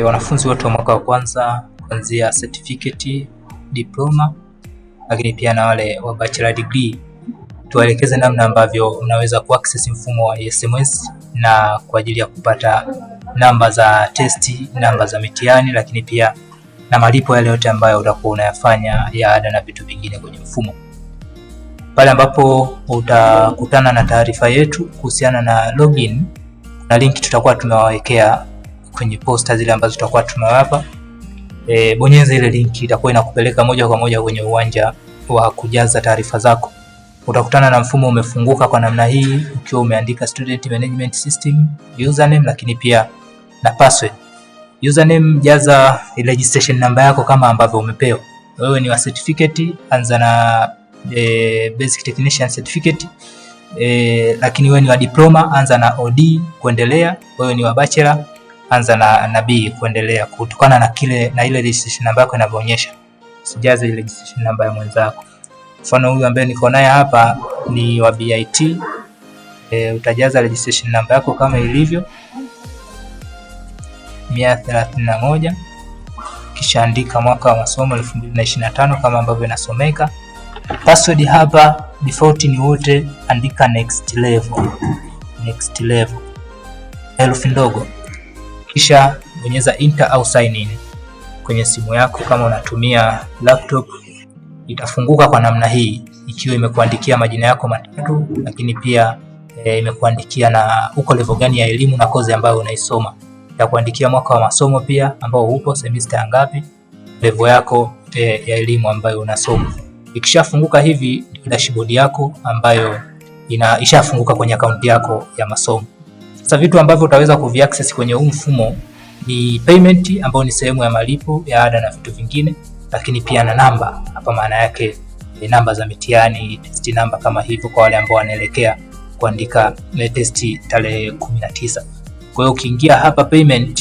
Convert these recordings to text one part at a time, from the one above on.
wanafunzi wote wa mwaka wa kwanza kuanzia certificate, diploma, lakini pia na wale wa bachelor degree, tuwaelekeze namna ambavyo unaweza kuaccess mfumo wa SMS na kwa ajili ya kupata namba za testi, namba za mitihani, lakini pia na malipo yale yote ambayo utakuwa unayafanya ya ada na vitu vingine kwenye mfumo. Pale ambapo utakutana na taarifa yetu kuhusiana na login, na link tutakuwa tumewawekea kwenye posta zile ambazo tutakuwa tumewapa. Bonyeza ile link, itakuwa inakupeleka moja kwa moja kwenye uwanja wa kujaza taarifa zako. Utakutana na mfumo umefunguka kwa namna hii, ukiwa umeandika Student Management System, username, lakini pia na password. Username, jaza registration number yako kama ambavyo umepewa. Wewe ni wa certificate, anza na basic technician certificate. Lakini wewe ni wa diploma, anza na OD kuendelea. Wewe ni wa bachelor, anza na B kuendelea, kutokana na ile registration number yako inavyoonyesha. Usijaze ile registration number ya mwenzako. Mfano huyu ambaye niko naye hapa ni wa BIT. Utajaza registration number yako kama ilivyo 131, kisha andika mwaka wa masomo 2025 kama ambavyo inasomeka. Password hapa default ni wote, andika next level, herufi ndogo, kisha bonyeza enter au sign in kwenye simu yako. Kama unatumia laptop, itafunguka kwa namna hii, ikiwa imekuandikia majina yako matatu, lakini pia imekuandikia na uko level gani ya elimu na kozi ambayo unaisoma. Itakuandikia mwaka wa masomo pia ambao upo, semester ngapi, level yako ya elimu ambayo unasoma. Ikishafunguka hivi, dashboard yako ambayo ishafunguka kwenye akaunti yako ya masomo. Sasa vitu ambavyo utaweza kuviaccess kwenye huu mfumo ni payment, ambayo ni sehemu ya malipo ya ada na vitu vingine, lakini pia na namba. Hapa maana yake namba za mitihani, test namba kama hivyo, kwa wale ambao wanaelekea kuandika test tarehe 19. Kwa hiyo ukiingia hapa payment,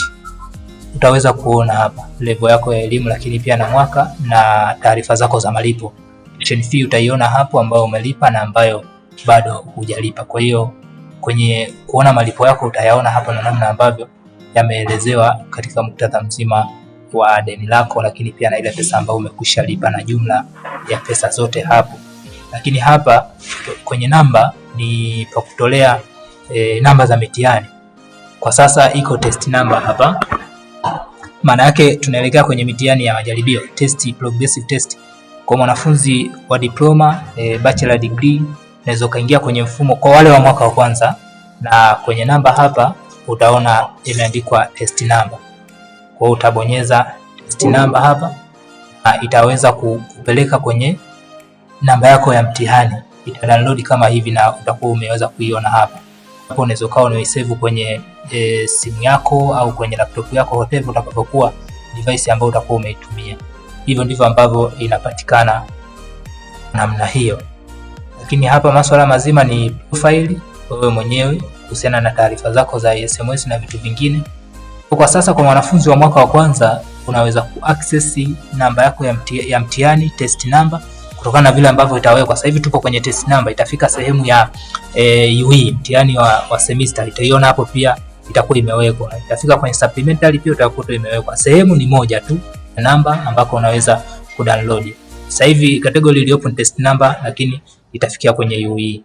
utaweza kuona hapa level yako ya elimu, lakini pia na mwaka na taarifa zako za malipo. Tuition fee utaiona hapo ambayo umelipa na ambayo bado hujalipa. Kwa hiyo kwenye kuona malipo yako utayaona hapa na namna ambavyo yameelezewa katika muktadha mzima wa deni lako, lakini pia na ile pesa ambayo umekwisha lipa na jumla ya pesa zote hapo. Lakini hapa kwenye namba ni pa kutolea namba za mitihani. Kwa sasa iko test number hapa, maana yake tunaelekea kwenye mitihani ya majaribio, test, progressive test. Kwa mwanafunzi wa diploma, bachelor degree, unaweza kaingia kwenye mfumo kwa wale wa mwaka wa kwanza, na kwenye namba hapa utaona imeandikwa test number. Kwa hiyo utabonyeza test number hapa, na itaweza kupeleka kwenye namba yako ya mtihani. Ita download kama hivi na utakuwa umeweza kuiona hapa. Hapo unaweza kawa unaisave kwenye simu yako au kwenye laptop yako, whatever utakapokuwa device ambayo utakuwa umeitumia. Hivyo ndivyo ambavyo inapatikana namna hiyo. Lakini hapa masuala mazima ni profile wewe mwenyewe kuhusiana na taarifa zako za SMS na vitu vingine. Kwa sasa kwa mwanafunzi wa mwaka wa kwanza, unaweza kuaccess namba yako ya mtihani, test number, kutokana na vile ambavyo itawekwa. Sasa hivi tupo kwenye test number, itafika sehemu ya UE, mtihani wa semester, itaiona hapo pia itakuwa imewekwa. Itafika kwenye supplementary pia utakuta imewekwa. Sehemu ni moja tu, namba ambako unaweza kudownload. Sasa hivi category iliyopo ni test number, lakini itafikia kwenye UE.